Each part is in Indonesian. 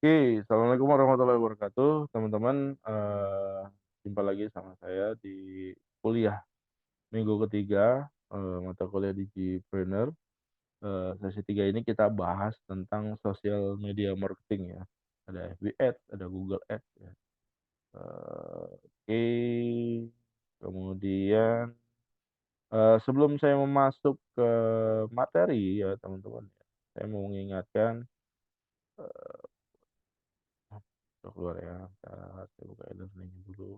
Oke, assalamualaikum warahmatullahi wabarakatuh, teman-teman. Jumpa lagi sama saya di kuliah minggu ketiga, mata kuliah Digipreneur. Sesi 3 ini kita bahas tentang sosial media marketing ya. Ada FB Ads, ada Google Ads ya. Oke, kemudian sebelum saya masuk ke materi ya teman-teman, ya, saya mau mengingatkan, keluar ya, saya buka e-learning dulu.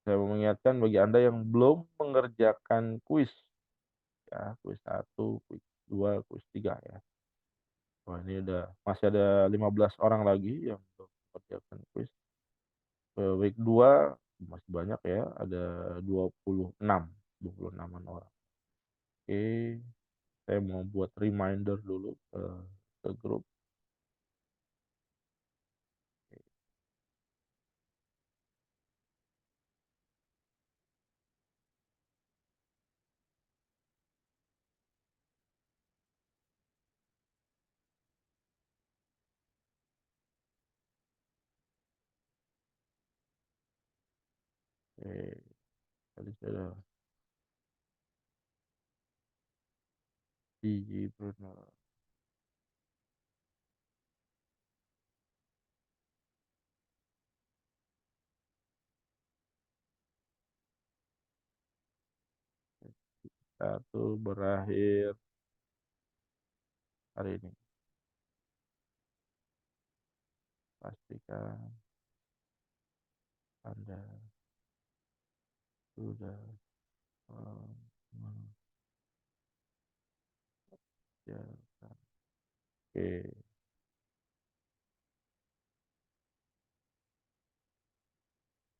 Saya mau mengingatkan bagi Anda yang belum mengerjakan kuis ya, kuis 1, kuis 2, kuis 3 ya. Wah, ini masih ada 15 orang lagi yang belum mengerjakan kuis. Week 2 masih banyak ya, ada 26, 26-an orang. Oke, saya mau buat reminder dulu ke grup. Oke, tadi saya di Bruno. Satu berakhir hari ini. Pastikan Anda sudah mengerjakan. Oke,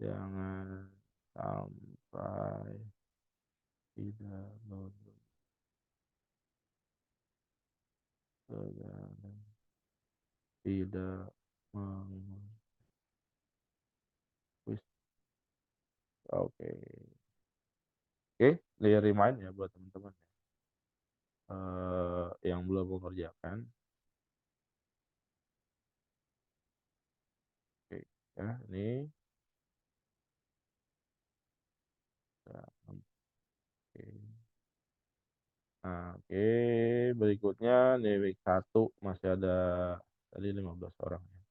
jangan sampai tidak lulus, jangan tidak mengikuti. Oke, oke, remind ya buat teman-teman yang belum mengerjakan. Oke, ya ini ya, oke. Nah, oke, berikutnya nih week 1 masih ada tadi 15 orang ya.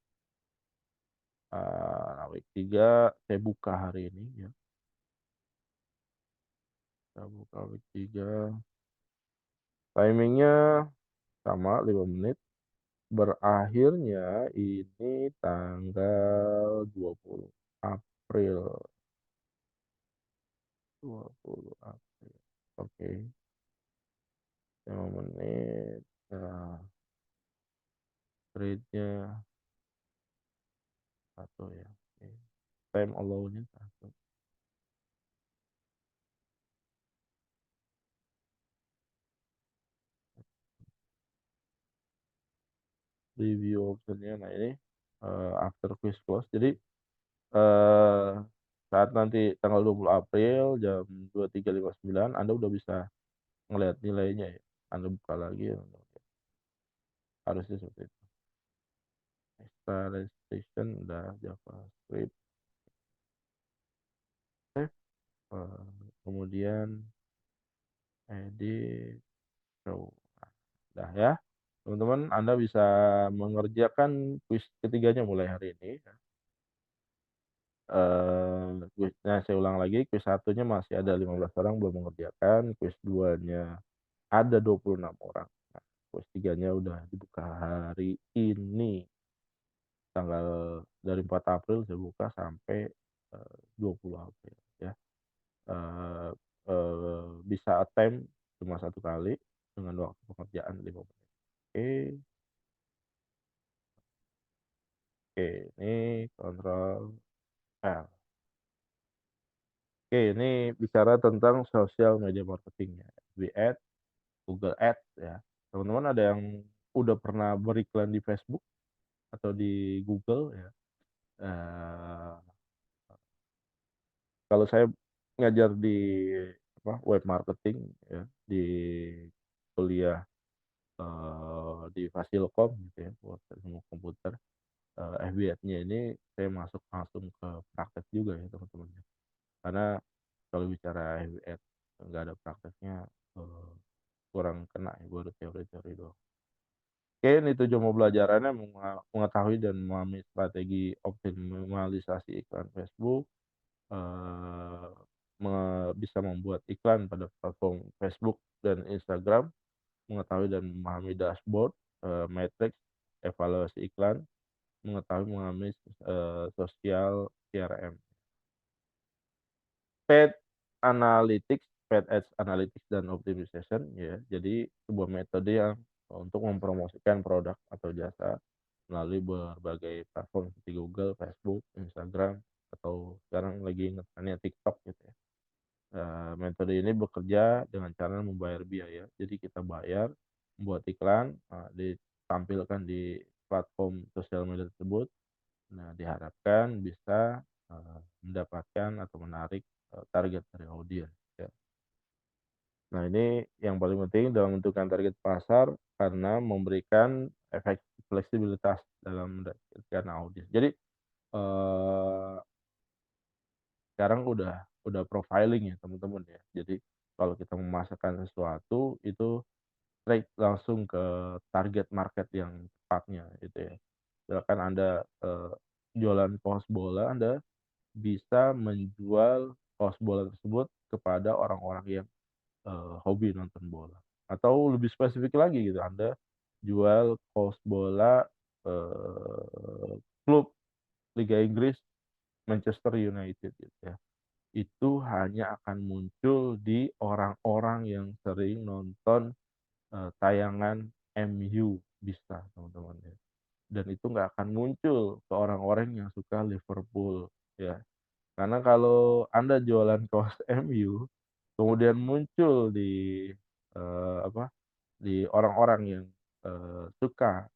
Nah, week 3 saya buka hari ini ya. Saya buka week 3. Timingnya sama 5 menit. Berakhirnya ini tanggal 20 April. 20 April. Oke, 5 menit. Nah, rate-nya 1 ya. Oke. Time allow-nya 1. Review option-nya. Nah, ini after quiz close. Jadi eh, saat nanti tanggal 20 April jam 23.59 Anda udah bisa ngelihat nilainya ya. Anda buka lagi ya. Harusnya seperti itu. Extra registration udah JavaScript. Save. Kemudian edit show. Nah ya, teman-teman, Anda bisa mengerjakan kuis ketiganya mulai hari ini ya. Kuisnya saya ulang lagi, kuis satunya masih ada 15 orang belum mengerjakan, kuis 2-nya ada 26 orang. Nah, kuis 3-nya udah dibuka hari ini, tanggal dari 4 April saya buka sampai 20 April ya. Eee Bisa attempt cuma 1 kali dengan waktu pengerjaan 5 menit. Oke, oke, ini kontrol L. Oke, ini bicara tentang sosial media marketing ya, FB Ads, Google Ads ya. Teman-teman ada yang udah pernah beriklan di Facebook atau di Google ya? Eee, Kalau saya ngajar di web marketing ya, di kuliah di Fasilkom gitu ya, buat ilmu komputer. FB Ads-nya ini saya masuk langsung ke praktek juga ya teman-teman ya. Karena kalau bicara FB Ads nggak ada prakteknya, eee, kurang kena ya, baru teori-teori doang. Mungkin itu cuma pembelajarannya mengetahui dan memahami strategi optimalisasi iklan Facebook, eee, bisa membuat iklan pada platform Facebook dan Instagram, mengetahui dan memahami dashboard, matriks, evaluasi iklan, mengetahui memahami, sosial CRM. Paid Analytics, Paid Ads Analytics dan Optimization ya. Jadi sebuah metode yang untuk mempromosikan produk atau jasa melalui berbagai platform seperti Google, Facebook, Instagram, atau sekarang lagi ngetrennya TikTok gitu ya. Metode ini bekerja dengan cara membayar biaya. Jadi kita bayar, membuat iklan, ditampilkan di platform sosial media tersebut. Nah, diharapkan bisa, mendapatkan atau menarik, target dari audiens, ya. Nah, ini yang paling penting dalam menentukan target pasar karena memberikan efek fleksibilitas dalam mendapatkan audiens. Jadi, eee, sekarang udah profiling ya teman-teman ya. Jadi, kalau kita memasarkan sesuatu itu straight langsung ke target market yang tepatnya gitu ya. Misalkan Anda, jualan kaos bola, Anda bisa menjual kaos bola tersebut kepada orang-orang yang, hobi nonton bola. Atau lebih spesifik lagi gitu, Anda jual kaos bola, klub Liga Inggris Manchester United gitu ya. Itu hanya akan muncul di orang-orang yang sering nonton, tayangan MU bisa teman-teman ya. Dan itu nggak akan muncul ke orang-orang yang suka Liverpool ya. Karena kalau Anda jualan kaos MU, kemudian muncul di, apa, di orang-orang yang, suka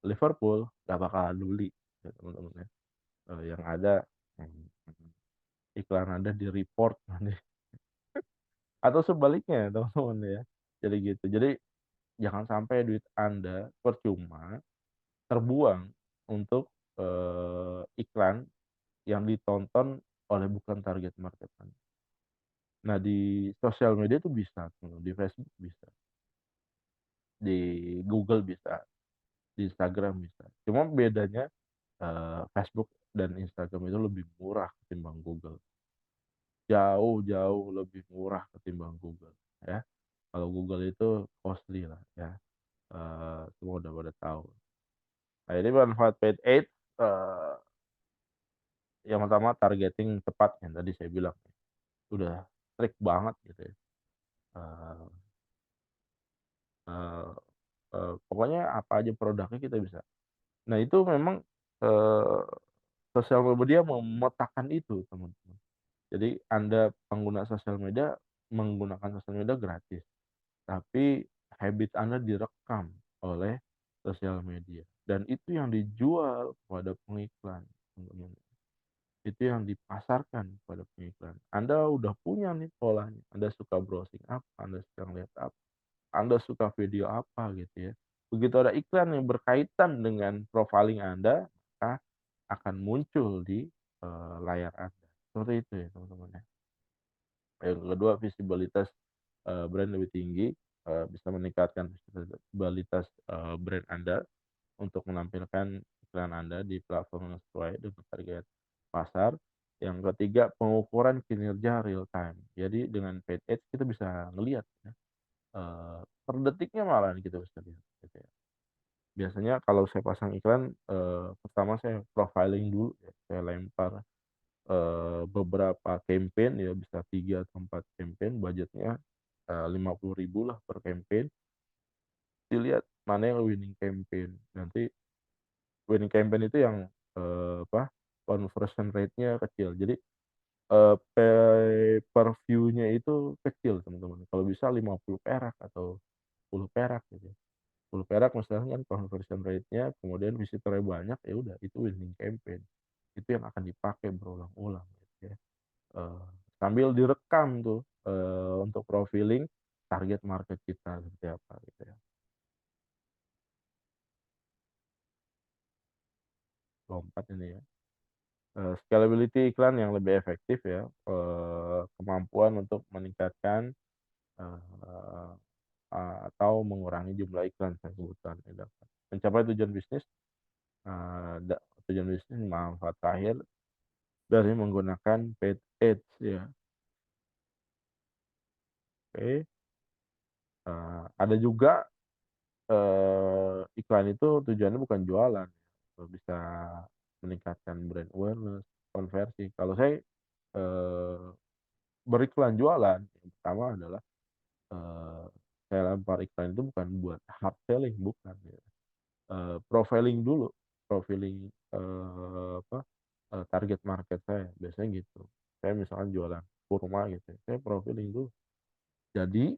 Liverpool, nggak bakalan beli ya teman-teman ya. Yang ada, mmm, iklan Anda di-report nanti atau sebaliknya teman-teman ya. Jadi gitu. Jadi jangan sampai duit Anda percuma terbuang untuk, iklan yang ditonton oleh bukan target market Anda. Nah, di sosial media itu bisa tuh, di Facebook bisa, di Google bisa, di Instagram bisa. Cuma bedanya, Facebook dan Instagram itu lebih murah ketimbang Google. Jauh jauh lebih murah ketimbang Google, ya. Kalau Google itu costly lah ya, semua udah pada tahu. Nah, ini manfaat paid ads, yang pertama targeting tepat yang tadi saya bilang, udah strict banget gitu ya, eee eee pokoknya apa aja produknya kita bisa. Nah, itu memang, eee, sosial media memetakan itu, teman-teman. Jadi Anda pengguna sosial media, menggunakan sosial media gratis, tapi habit Anda direkam oleh sosial media dan itu yang dijual kepada pengiklan, teman-teman. Itu yang dipasarkan kepada pengiklan. Anda udah punya nih polanya, Anda suka browsing apa, Anda suka ngelihat apa, Anda suka video apa gitu ya. Begitu ada iklan yang berkaitan dengan profiling Anda, maka akan muncul di, layar Anda. Seperti itu ya teman-teman ya. Yang kedua visibilitas, brand lebih tinggi, bisa meningkatkan visibilitas, brand Anda untuk menampilkan iklan Anda di platform yang sesuai dengan target pasar. Yang ketiga pengukuran kinerja real time. Jadi dengan paid ads kita bisa ngelihat ya, per detiknya malahan kita bisa lihat gitu ya. Biasanya kalau saya pasang iklan, pertama saya profiling dulu ya, saya lempar, beberapa campaign ya bisa 3 atau 4 campaign budgetnya, 50.000 lah per campaign, dilihat mana yang winning campaign. Nanti winning campaign itu yang, apa, conversion rate-nya kecil. Jadi, pay per view-nya itu kecil teman-teman, kalau bisa 50 perak atau 10 perak gitu ya. 10 perak misalnya kan conversion rate-nya, kemudian visitornya banyak, ya udah itu winning campaign. Itu yang akan dipakai berulang-ulang gitu ya. Eee, Sambil direkam tuh, untuk profiling target market kita seperti apa gitu ya. 2024 ini ya. Scalability iklan yang lebih efektif ya, kemampuan untuk meningkatkan eh, atau mengurangi jumlah iklan saya sebutkan. Ya. Mencapai tujuan bisnis, tujuan bisnis manfaat akhir dari menggunakan paid ads ya. Oke. Ada juga iklan itu tujuannya bukan jualan, bisa meningkatkan brand awareness, konversi. Kalau saya eh, beriklan jualan, yang pertama adalah eh, saya lempar iklan itu bukan buat hard selling, bukan. Ya. Profiling dulu, profiling apa target market saya, biasanya gitu. Saya misalkan jualan kurma gitu, saya profiling dulu. Jadi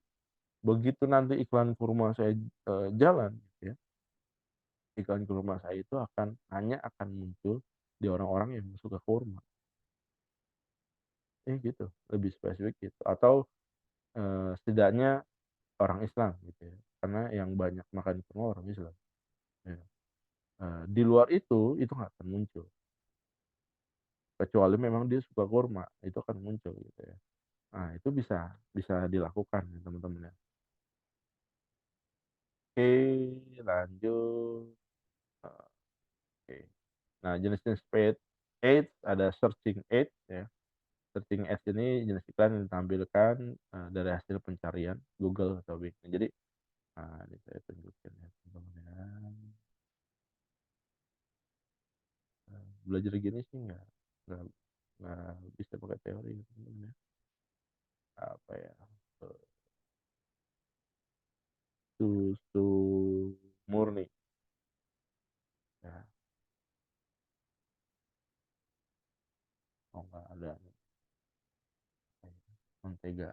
begitu nanti iklan kurma saya jalan, gitu ya, iklan kurma saya itu akan muncul di orang-orang yang suka kurma. Gitu, lebih spesifik gitu. Atau setidaknya orang Islam gitu ya. Karena yang banyak makan kurma orang Islam. Ya. Di luar itu nggak akan muncul. Kecuali memang dia suka kurma, itu akan muncul gitu ya. Nah, itu bisa bisa dilakukan ya, teman-teman ya. Oke, lanjut. Oke. Nah, jenis-jenis paid ads ada searching ads ya. Searching ads ini jenis iklan yang ditampilkan dari hasil pencarian Google atau Bing. Jadi, ini saya tunjukkan ya teman-teman ya. Belajar gini sih nggak nggak bisa pakai teori ya teman-teman ya. Apa ya? eh, Susu murni ya. Oh nggak ada nih. Mentega.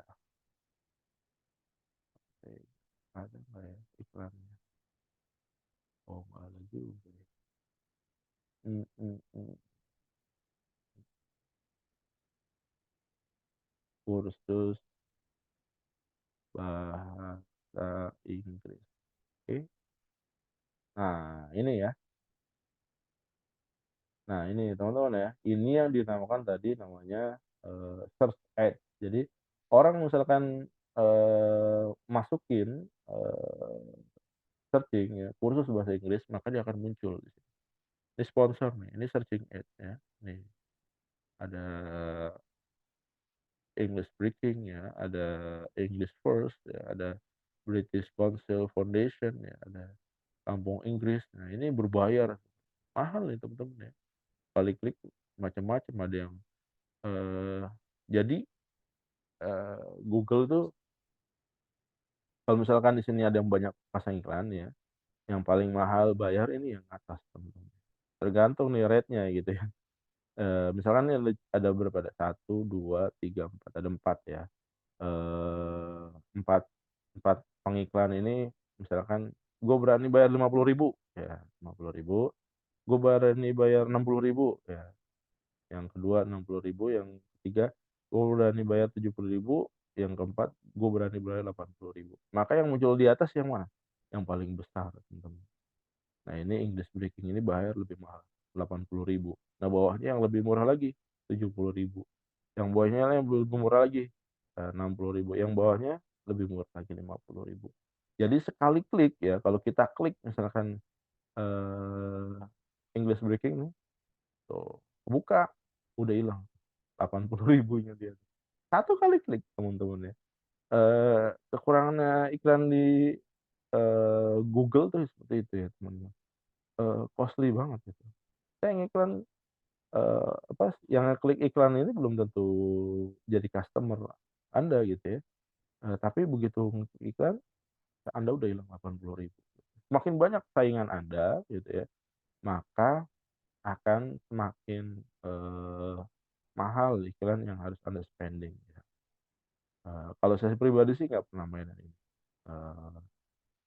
Ada nggak ya iklannya? Oh nggak ada juga ya. Mm, mm, mm. Kursus bahasa Inggris. Oke. Nah, ini ya. Nah, ini teman-teman ya. Ini yang dinamakan tadi namanya search ad. Jadi, orang misalkan masukin searching ya, kursus bahasa Inggris, maka dia akan muncul di sini. Ini sponsor nih, ini searching ad ya. Nih, ada English Breaking ya, ada English First ya, ada British Council Foundation ya, ada Kampung Inggris. Nah, ini berbayar. Mahal nih teman-teman ya. Kali klik macam-macam, ada yang eh, jadi Google tuh kalau misalkan di sini ada yang banyak pasang iklan ya, yang paling mahal bayar ini yang atas teman-teman. Tergantung nih rate-nya gitu ya. Misalkan ini ada berapa, ada satu, dua, tiga, empat, ada empat ya. eh, empat empat pengiklan ini misalkan gue berani bayar 50.000 ya, 50.000. Gue berani bayar 60.000 ya, yang kedua 60.000, yang ketiga gue berani bayar 70.000, yang keempat gue berani bayar 80.000. Maka yang muncul di atas yang mana, yang paling besar teman-teman. Nah, ini English Breaking ini bayar lebih mahal, 80.000. Nah, bawahnya yang lebih murah lagi, 70.000. Yang bawahnya yang lebih murah lagi, 60.000. Yang bawahnya lebih murah lagi, 50.000. Jadi sekali klik ya, kalau kita klik misalkan English Breaking nih, tuh buka, udah hilang 80.000-nya dia. Satu kali klik teman-teman ya. Kekurangannya iklan di Google tuh seperti itu ya teman-teman. Costly banget gitu. Saya ngiklan apa yang klik iklan ini belum tentu jadi customer Anda gitu ya. Tapi begitu iklan Anda udah hilang 80.000. Semakin banyak saingan Anda gitu ya, maka akan semakin mahal iklan yang harus Anda spending. Ya. Kalau saya pribadi sih nggak pernah mainan ini. Eh,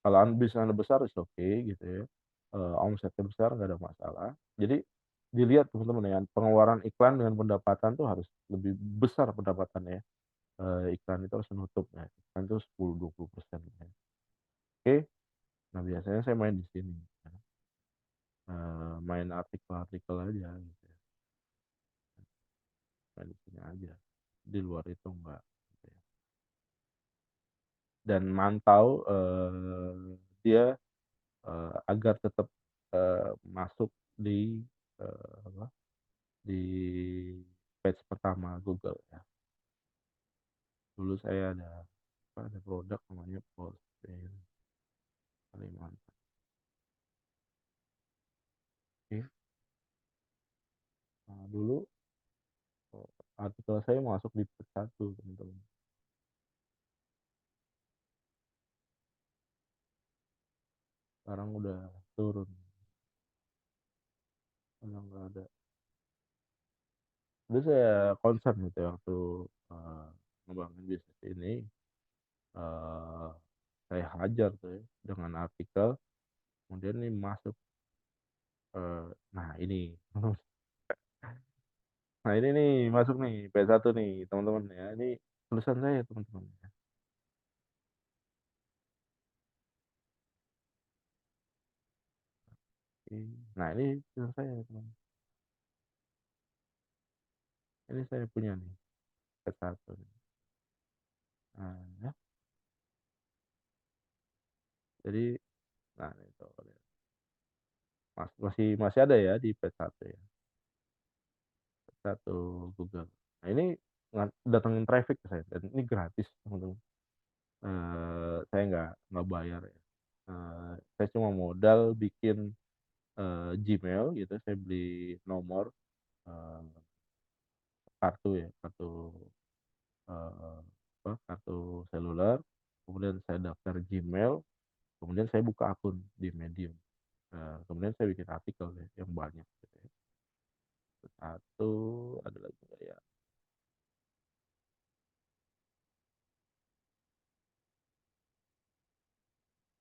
Kalau bisnis Anda besar, is oke gitu ya. Omsetnya besar nggak ada masalah. Jadi dilihat teman-teman ya, pengeluaran iklan dengan pendapatan tuh harus lebih besar pendapatannya. Iklan itu harus menutup ya. Iklan itu 10-20% ya. Oke, nah biasanya saya main di sini. Ya. main artikel-artikel aja gitu ya. Main di sini aja. Di luar itu enggak. Gitu ya. Dan mantau dia agar tetap masuk di apa, di page pertama Google ya. Dulu saya ada apa, ada produk namanya Postman Kalimantan. Oke. Nah, dulu artikel saya masuk di page satu teman-teman. Sekarang udah turun, udah nggak ada. Dulu saya concern gitu ya waktu eh, ngebangun bisnis ini. eh, saya hajar tuh ya, dengan artikel, kemudian ini masuk. Nah ini, nah ini nih masuk nih P1 nih teman-teman ya. Ini tulisan saya teman-teman. Oke. Nah ini tulisan saya teman. Ini saya punya nih P1 nih. Nah, ya. Jadi nah itu masih masih ada ya di P1 ya. P1 Google. Nah ini datangin traffic ke saya dan ini gratis teman-teman. Saya nggak bayar ya. Saya cuma modal bikin Gmail gitu. Saya beli nomor eh, kartu ya, kartu eh, apa, kartu seluler. Kemudian saya daftar Gmail. Kemudian saya buka akun di Medium. Kemudian saya bikin artikel ya, yang banyak. Gitu ya. Satu ada lagi nggak ya?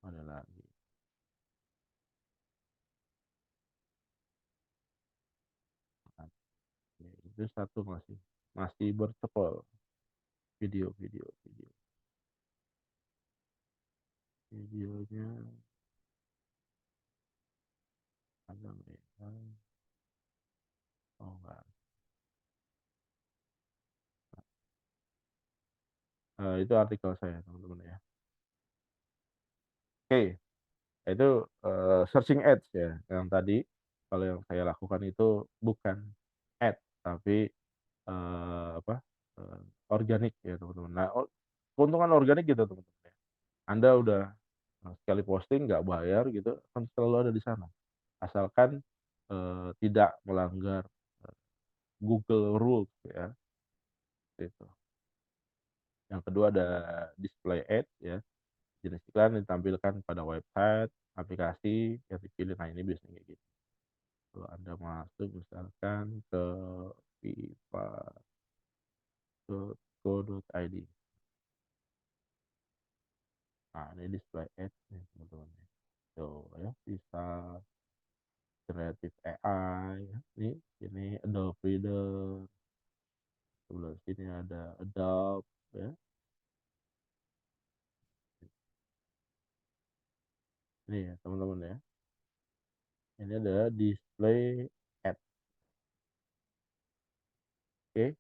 Ada lagi. Nah, ya, itu satu masih masih bercokol video videonya ada nggak ya? Oh enggak. Itu artikel saya teman-teman ya. Oke, itu searching ads ya. Yang tadi kalau yang saya lakukan itu bukan ad tapi apa, eh, organik ya teman-teman. Nah, keuntungan organik gitu teman-teman ya. Anda udah sekali posting nggak bayar gitu kan selalu ada di sana. Asalkan tidak melanggar eh, Google Rules ya. Itu. Yang kedua ada display ads ya. Jenis iklan ditampilkan pada website, aplikasi yang dipilih. Nah ini biasanya kayak gitu. Kalau Anda masuk misalkan ke viva.co.id. Nah ini display ads nih teman-teman. Tuh ya, bisa Creative AI. Ya. Ini Adobe Reader. Sebelah sini ada Adobe ya. Ini ya teman-teman ya. Ini adalah display ads. Oke.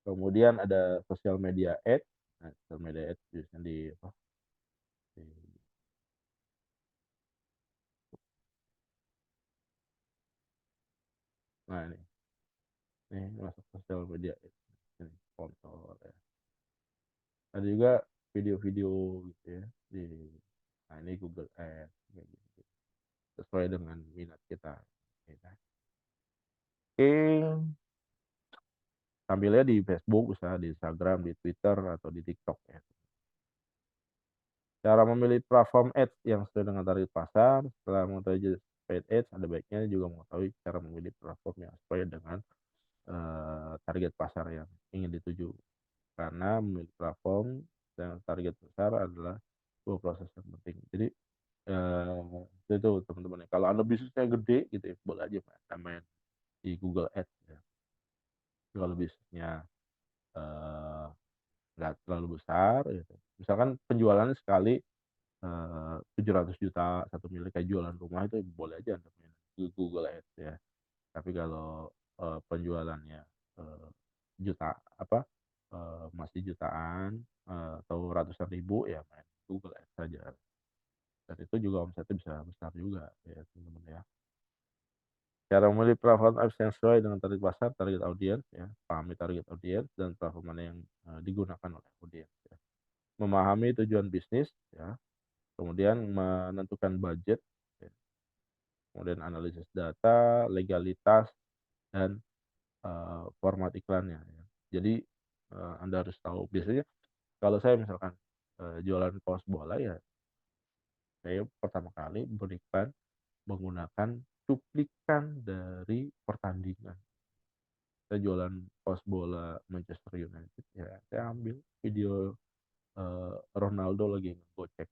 Kemudian ada social media ads. Nah, social media ads biasanya di apa? Di- Nah ini masuk social media ads. Ini sponsor ya. Ada juga video-video gitu ya di, nah ini Google Ads kayak gitu. Sesuai dengan minat kita. Ya kan? Oke, tampilnya di Facebook, bisa di Instagram, di Twitter atau di TikTok ya. Cara memilih platform ads yang sesuai dengan target pasar. Setelah mengetahui paid ads, ada baiknya juga mengetahui cara memilih platform yang sesuai dengan target pasar yang ingin dituju. Karena memilih platform dan target pasar adalah sebuah proses yang penting. Jadi itu teman-teman. Kalau Anda bisnisnya gede gitu ya, boleh aja main di Google Ads ya. Kalau bisnisnya eh, nggak terlalu besar gitu. Misalkan penjualannya sekali 700 juta 1 miliar kayak jualan rumah itu boleh aja Anda main di Google Ads ya. Tapi kalau penjualannya juta apa masih jutaan atau ratusan ribu ya main Google Ads saja. Dan itu juga omsetnya bisa besar juga ya teman-teman ya. Cara memilih platform ads yang sesuai dengan target pasar, target audiens ya, pahami target audiens dan platform mana yang digunakan oleh audiens ya. Memahami tujuan bisnis ya, kemudian menentukan budget ya, kemudian analisis data, legalitas dan format iklannya ya. Jadi Anda harus tahu biasanya kalau saya misalkan jualan kaos bola ya saya pertama kali berikan menggunakan cuplikan dari pertandingan. Saya jualan kaos bola Manchester United ya saya ambil video Ronaldo lagi ngegocek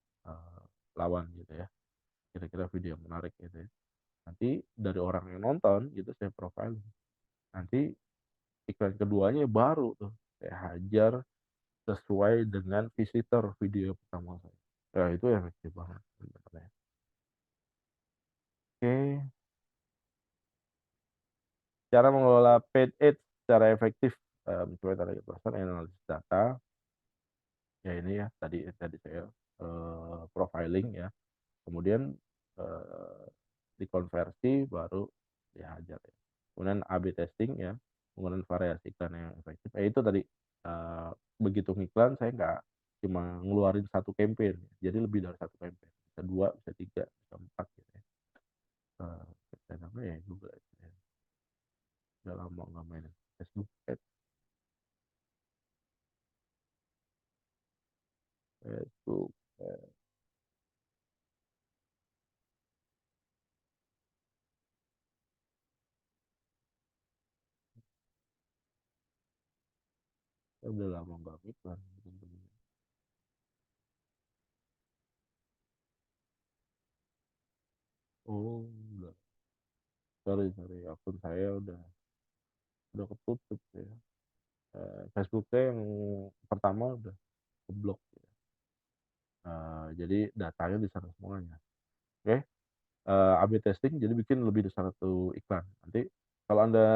lawan gitu ya. Kira-kira video yang menarik gitu ya. Nanti dari orang yang nonton gitu saya profile. Nanti iklan keduanya baru tuh saya hajar sesuai dengan visitor video pertama saya. Ya itu efektif banget sebenarnya. Oke, cara mengelola paid ads secara efektif mencapai target pasar, analisis data, ya ini ya tadi tadi saya profiling ya, kemudian eh, dikonversi baru dihajar ya. Kemudian A/B testing ya, menggunakan variasi iklan yang efektif. Itu tadi eh, begitu ngiklan saya nggak cuma ngeluarin satu campaign, jadi lebih dari satu campaign, bisa dua, bisa tiga, bisa empat gitu ya. Dan apa ya Google Ads ya. Udah lama nggak main Facebook Ads, Facebook Ads. Saya udah lama nggak ngiklan teman-teman. Oh, udah. Sorry, akun saya udah ketutup ya. Facebooknya yang pertama udah keblok ya. Jadi datanya di sana semuanya. Oke, A/B testing jadi bikin lebih dari satu iklan. Nanti kalau Anda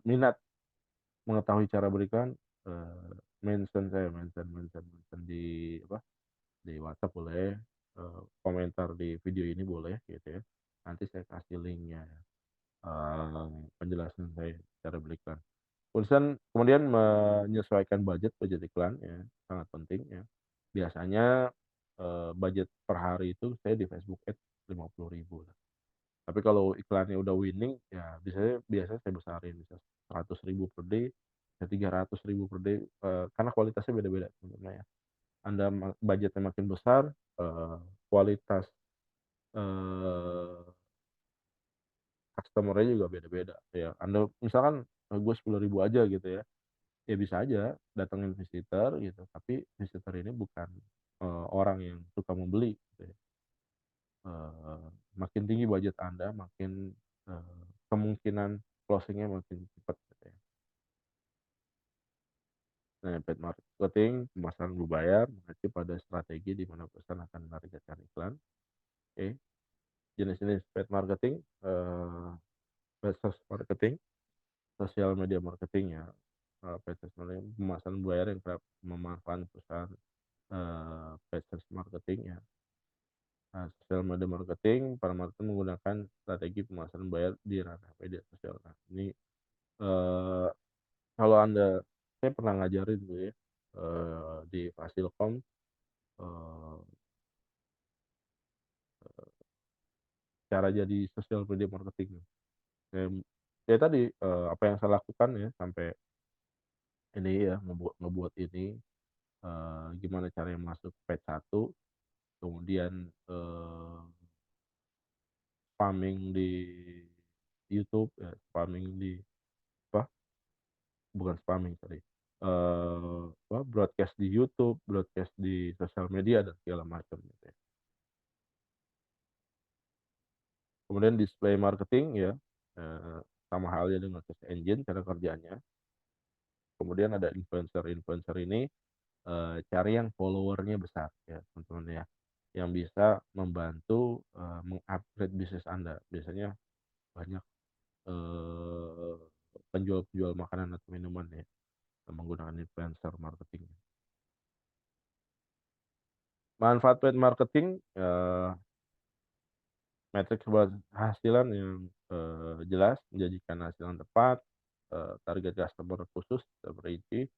minat mengetahui cara berikan, mention saya, mention di apa di WhatsApp boleh, komentar di video ini boleh gitu ya. Nanti saya kasih linknya, penjelasan saya cara beriklan. Kemudian menyesuaikan budget iklan ya, sangat penting ya. Biasanya budget per hari itu saya di Facebook Ads 50.000 lah. Tapi kalau iklannya udah winning ya biasanya saya besarin bisa 100.000 per day, bisa 300.000 per day karena kualitasnya beda-beda sebenarnya ya. Anda budgetnya makin besar, kualitas eh, customer-nya juga beda-beda ya. Anda misalkan gue 10.000 aja gitu ya. Ya bisa aja datengin visitor gitu, tapi visitor ini bukan orang yang suka membeli gitu ya. Makin tinggi budget Anda, makin kemungkinan closing-nya makin cepat gitu ya. Nah, paid marketing, pemasaran berbayar mengacu pada strategi di mana perusahaan akan menargetkan iklan. Oke, jenis-jenis paid marketing, medsos marketing, sosial media marketing ya. Paid marketing, pemasaran berbayar yang kerap memanfaatkan perusahaan paid marketing ya. Nah, sosial media marketing, para marketer menggunakan strategi pemasaran bayar di ranah media sosial. Nah, ini eh, kalau Anda, saya pernah ngajarin dulu ya di Fasilkom eh, cara jadi sosial media marketing. Saya, ya tadi apa yang saya lakukan ya sampai ini ya ngebuat ngebuat ini gimana caranya masuk page satu, kemudian spamming di YouTube, ya, spamming di apa bukan spamming sorry broadcast di YouTube, broadcast di sosial media dan segala macam gitu ya. Kemudian display marketing ya sama halnya dengan search engine cara kerjanya. Kemudian ada influencer ini cari yang follower-nya besar ya, teman-teman ya, yang bisa membantu, meng-upgrade bisnis Anda. Biasanya banyak, eee, penjual-penjual makanan atau minuman ya, yang menggunakan influencer marketing. Manfaat paid marketing, metrik penghasilan yang, jelas, menjanjikan hasil yang tepat, target customer khusus terperinci,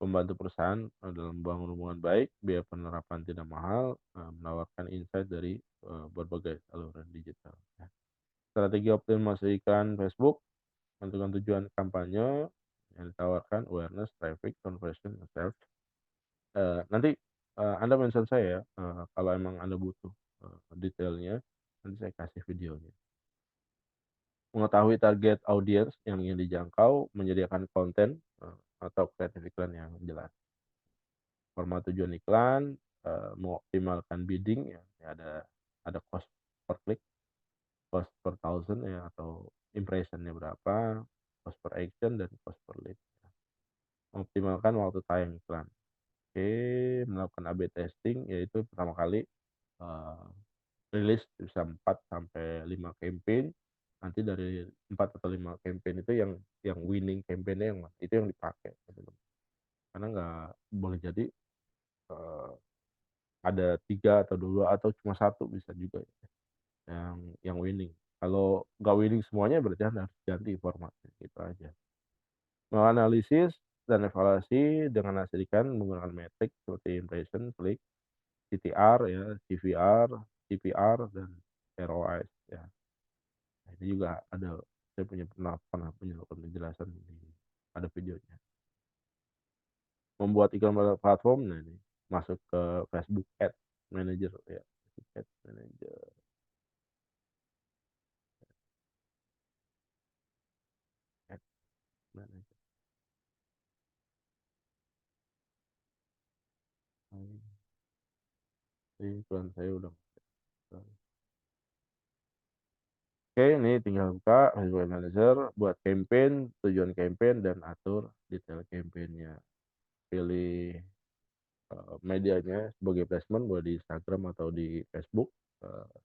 membantu perusahaan, dalam membangun hubungan baik, biaya penerapan tidak mahal, menawarkan insight dari, berbagai saluran digital, ya. Strategi optimasi iklan Facebook, menentukan tujuan kampanye yang ditawarkan, awareness, traffic, conversion, dan sales. Nanti, Anda mention saya ya, kalau emang Anda butuh, detailnya, nanti saya kasih videonya. Mengetahui target audiens yang ingin dijangkau, menyediakan konten, atau kreatif iklan yang jelas. Format tujuan iklan, mengoptimalkan bidding ya, ya ada cost per klik, cost per thousand ya, atau impression-nya berapa, cost per action, dan cost per lead. Mengoptimalkan waktu tayang iklan. Oke, melakukan A/B testing, yaitu pertama kali, eee, rilis bisa 4 sampai 5 campaign, nanti dari 4 atau 5 campaign itu yang winning campaign-nya yang itu yang dipakai gitu loh. Karena nggak boleh jadi, eee, ada 3 atau 2 atau cuma satu bisa juga yang winning. Kalau nggak winning semuanya berarti Anda harus ganti formatnya, gitu aja. Menganalisis dan evaluasi dengan hasil ikan menggunakan metrik seperti impression, klik, CTR ya, CVR, CPR, dan ROAS ya. Nah, ini juga ada, saya pernah pernah punya penjelasan ada videonya. Membuat iklan pada platform, nah ini masuk ke Facebook Ads Manager ya, Facebook Ads Manager, Ads Manager. Nah, ini iklan saya udah. Oke, ini tinggal buka Facebook Manager, buat campaign, tujuan campaign, dan atur detail campaign-nya. Pilih, medianya sebagai placement, boleh di Instagram atau di Facebook,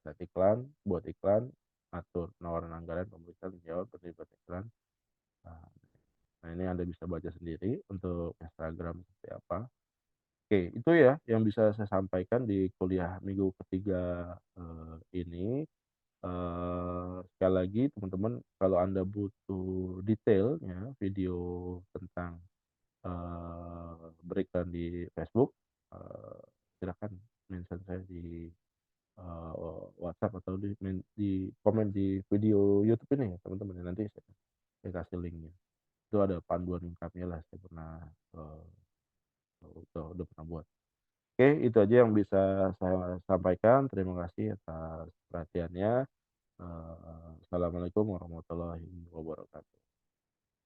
set iklan, buat iklan, atur penawaran anggaran, pemeriksaan, menjawab, terlibat iklan. Nah, nah ini Anda bisa baca sendiri untuk Instagram seperti apa. Oke, itu ya yang bisa saya sampaikan di kuliah minggu ketiga, ini. Sekali lagi teman-teman, kalau Anda butuh detailnya video tentang, beriklan di Facebook, silakan mention saya di, WhatsApp atau di komen di video YouTube ini ya teman-teman ya, nanti saya kasih linknya. Itu ada panduan lengkapnya lah, saya pernah, eee, udah pernah buat. Oke, itu aja yang bisa saya sampaikan. Terima kasih atas perhatiannya. Assalamualaikum warahmatullahi wabarakatuh.